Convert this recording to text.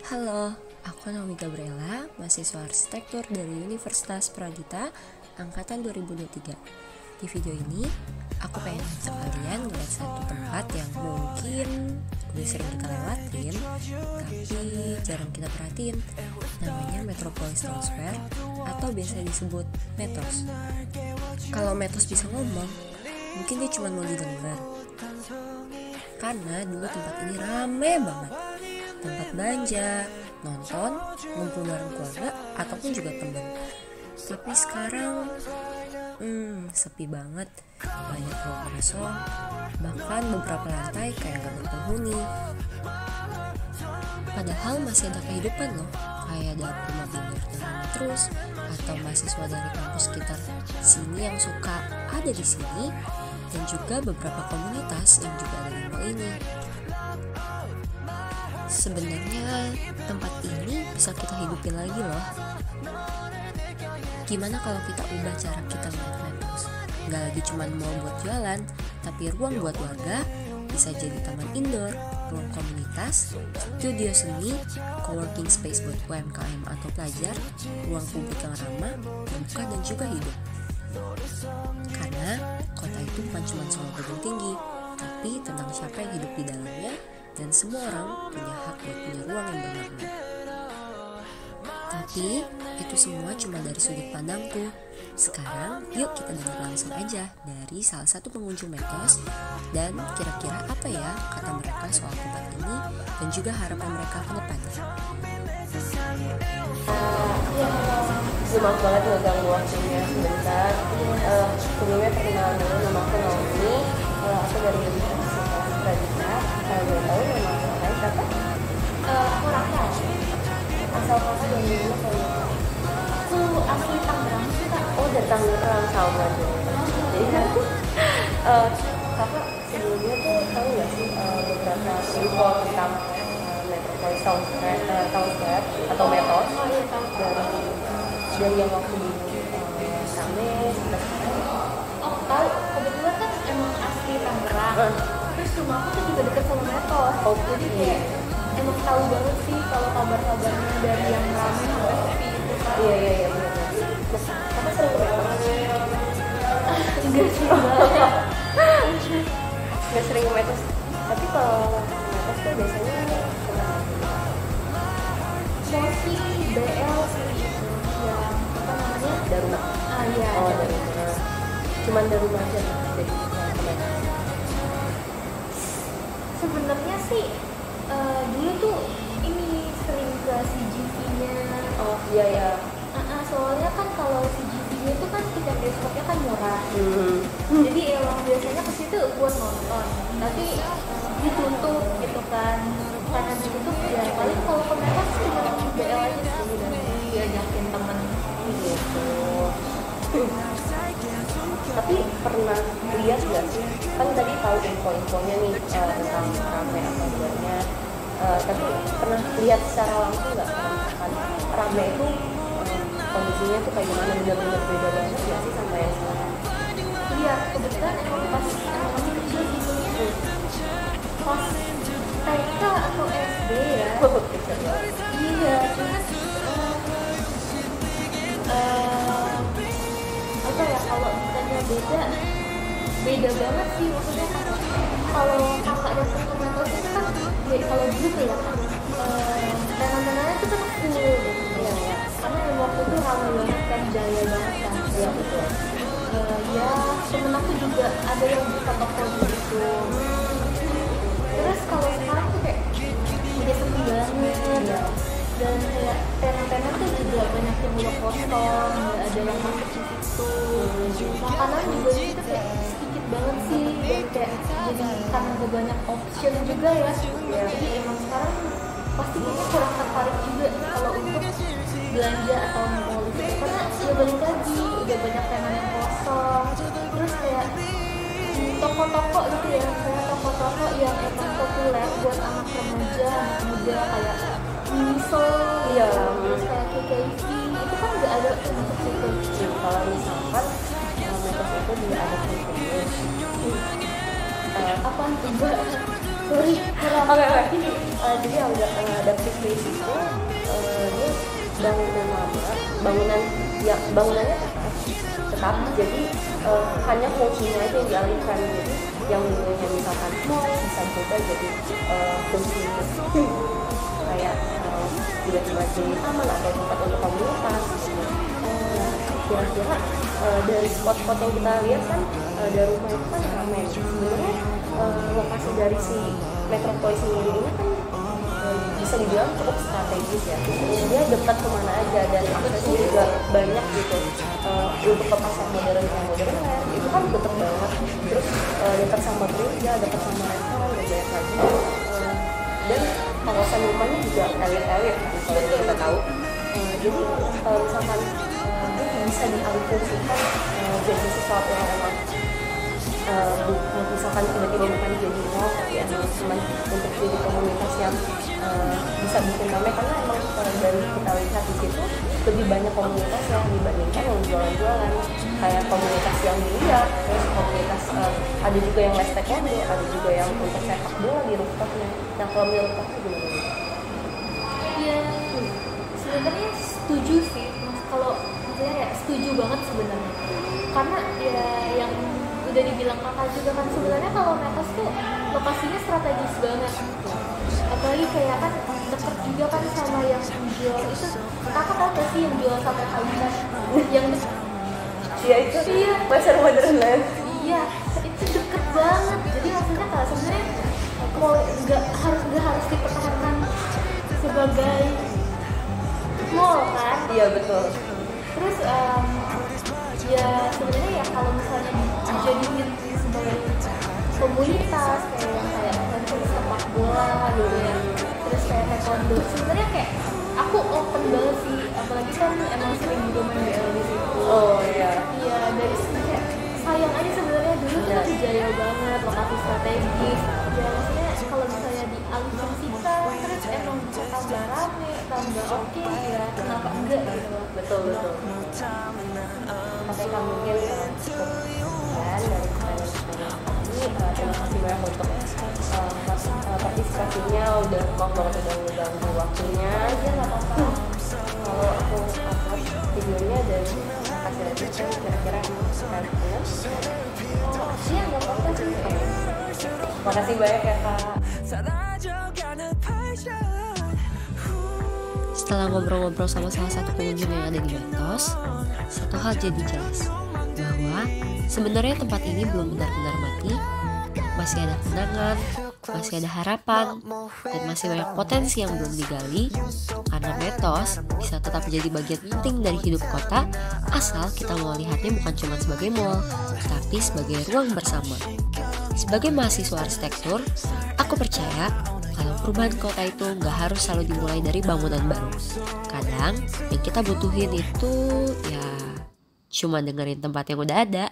Halo, aku Naomi Gabriela, mahasiswa arsitektur dari Universitas Pradita, angkatan 2023. Di video ini, aku pengen ngajak kalian ngeliat satu tempat yang mungkin udah sering kita lewatin, tapi jarang kita perhatiin. Namanya Metropolis Town Square, atau biasa disebut Metos. Kalau Metos bisa ngomong, mungkin dia cuma mau didengar. Karena dulu tempat ini rame banget. Tempat belanja, nonton, ngumpul bareng keluarga, ataupun juga teman. Tapi sekarang, sepi banget. Banyak ruang kosong, bahkan beberapa lantai kayak gak berpenghuni. Padahal masih ada kehidupan loh, kayak dapur mobil berjalan terus, atau mahasiswa dari kampus sekitar sini yang suka ada di sini, dan juga beberapa komunitas yang juga ada di mall ini. Sebenarnya tempat ini bisa kita hidupin lagi loh. Gimana kalau kita ubah cara kita melihat Metos? Gak lagi cuma mau buat jualan, tapi ruang buat warga, bisa jadi taman indoor, ruang komunitas, studio seni, coworking space buat UMKM atau pelajar, ruang publik yang ramah, terbuka dan juga hidup. Karena kota itu bukan cuma soal gedung tinggi, tapi tentang siapa yang hidup di dalamnya, dan semua orang punya hak buat punya ruang yang bermakna. Tapi itu semua cuma dari sudut pandangku. Sekarang yuk kita dengar langsung aja dari salah satu pengunjung Metos, dan kira-kira apa ya kata mereka soal tempat ini dan juga harapan mereka ke depannya. Maaf banget ngeganggu waktunya sebentar. Sebelumnya perkenalan dulu, nama aku Naomi. Aku dari Universitas Pradita. Kalau boleh tahu nama kakak siapa? Aku Raka. Asal kakak dari mana kayaknya? Aku asli Tangerang sih kak. Oh, dari Tangerang, sama dong. Jadi kakak sebelumnya tuh tahu nggak sih beberapa info tentang Metropolis Town Square atau Metos? Oh iya tahu. Dari yang waktu dulu rame sampai sekarang. Oh tahu. Kebetulan kan emang asli Tangerang. Terus rumah aku tuh juga deket sama Metos. Oh, jadi kayak emang tahu banget sih kalau kabar-kabarnya dari yang rame sampai sepi itu kan. Iya benar. Kakak sering ke Metos? Enggak sih banget. Nggak sering ke Metos. Tapi kalau Metos tuh biasanya kenapa? Mostly BL sih itu yang apa namanya? Daruma. Iya. Oh, Daruma. Cuman Daruma aja jadi ke Metos. Sebenarnya sih dulu tuh ini sering ke CGV-nya. Oh iya. Soalnya kan kalau CGV-nya itu kan tiket bioskopnya kan murah. Jadi emang biasanya ke situ buat nonton. Tapi ditutup gitu kan. Karena ditutup ya paling kalau ke mereka sih cuma BL aja sih dan diajakin temen Gitu. Tapi pernah lihat nggak sih? Kan tadi tahu info-infonya nih tentang rame apa enggaknya. Tapi pernah lihat secara langsung nggak kalau misalkan rame itu kondisinya tuh kayak gimana, benar-benar beda banget nggak sih sama yang sekarang? Iya, kebetulan emang pas masih kecil gitu pas TK atau SD ya. Iya, terus apa ya, kalau ditanya beda banget sih. Maksudnya kan kalau kakak datang ke Metos itu kan kalau dulu tuh ya tenan-tenannya tuh kan cool gitu ya. Karena yang waktu itu ramai banget kan, jaya banget kan. Iya betul. Ya temen aku juga ada yang buka toko gitu. Terus kalau sekarang tuh kayak udah sepi banget ya. Dan kayak tenan-tenan tuh juga banyak yang udah kosong, nggak ada yang masuk di situ. Makanan juga itu kayak sedikit banget sih, dan kayak jadi karena ada banyak option juga ya. Jadi emang sekarang pasti kita kurang tertarik juga kalau untuk belanja atau mall gitu, karena ya balik lagi udah banyak tenan yang kosong. Terus kayak toko-toko gitu ya, kayak toko-toko yang emang populer buat anak remaja, anak muda kayak Miniso, Iya. terus kayak KKV itu kan nggak ada untuk situ. Kalau misalkan Metos itu dia ada konfirmasi. Apa juga? Oke. Jadi ada place itu bangunannya tetap jadi hanya fungsinya aja yang dialihkan. Jadi yang dulunya misalkan mall bisa berubah jadi fungsi kayak tiba-tiba jadi taman atau tempat untuk komunitas gitu. Kira-kira dari spot-spot yang kita lihat kan dari rumah itu kan ramai. Sebenarnya lokasi dari si Metropolis sendiri ini kan bisa dibilang cukup strategis ya. Dia dekat kemana aja dan aksesnya juga banyak gitu. Untuk ke pasar modern yang modern itu kan dekat banget. Terus dekat sama gereja, dekat sama restoran dan banyak lagi. Dan kawasan rumahnya juga elit-elit kalau kita tahu. Jadi kalau misalkan bisa dialihfungsikan jadi sesuatu yang emang misalkan tiba-tiba bukan jadi mall tapi emang cuma untuk jadi komunitas yang bisa bikin ramai, karena emang dari kita lihat di situ lebih banyak komunitas yang dibandingkan yang jualan-jualan, kayak komunitas yang biliar, terus komunitas ada juga yang les taekwondo, ada juga yang untuk sepak bola di rooftopnya. Nah kalau menurut aku gimana? Iya, sebenarnya setuju sih, kalau maksudnya ya setuju banget sebenarnya, karena ya yang udah dibilang kakak juga kan sebenarnya kalau Metos tuh lokasinya strategis banget, apalagi kayak kan deket juga kan sama yang jual itu, kakak tau gak sih yang jual sate Kalimantan yang iya itu iya pasar modern land. Iya itu deket banget, jadi maksudnya kalau sebenarnya mau nggak harus dipertahankan sebagai mall kan. Iya betul. Terus ya sebenarnya ya kalau misalnya dijadiin sebagai komunitas kayak sepak bola gitu ya, terus kayak taekwondo, sebenarnya kayak aku open banget sih, apalagi kan emang sering juga main BL di situ. Oh iya. Iya dari sini kayak sayang aja sebenarnya dulu tuh jaya banget, lokasi strategis. Ya maksudnya kalau misalnya dialihfungsikan terus emang bisa tambah rame, tambah oke ya kenapa enggak gitu. Betul. Oke, kan mungkin cukup kan dari pertanyaan ini. Terima kasih banyak untuk partisipasinya, udah maaf banget udah mengganggu waktunya. Aja nggak apa-apa. Kalau aku upload videonya dan kasih lihat kira-kira kalian Iya nggak apa-apa sih. makasih banyak ya Kak. Setelah ngobrol-ngobrol sama salah satu pengunjung yang ada di Metos, satu hal jadi jelas, bahwa sebenarnya tempat ini belum benar-benar mati, masih ada kenangan, masih ada harapan, dan masih banyak potensi yang belum digali, karena Metos bisa tetap menjadi bagian penting dari hidup kota, asal kita mau lihatnya bukan cuma sebagai mall, tapi sebagai ruang bersama. Sebagai mahasiswa arsitektur, aku percaya kalau perubahan kota itu nggak harus selalu dimulai dari bangunan baru. Kadang yang kita butuhin itu ya cuma dengerin tempat yang udah ada.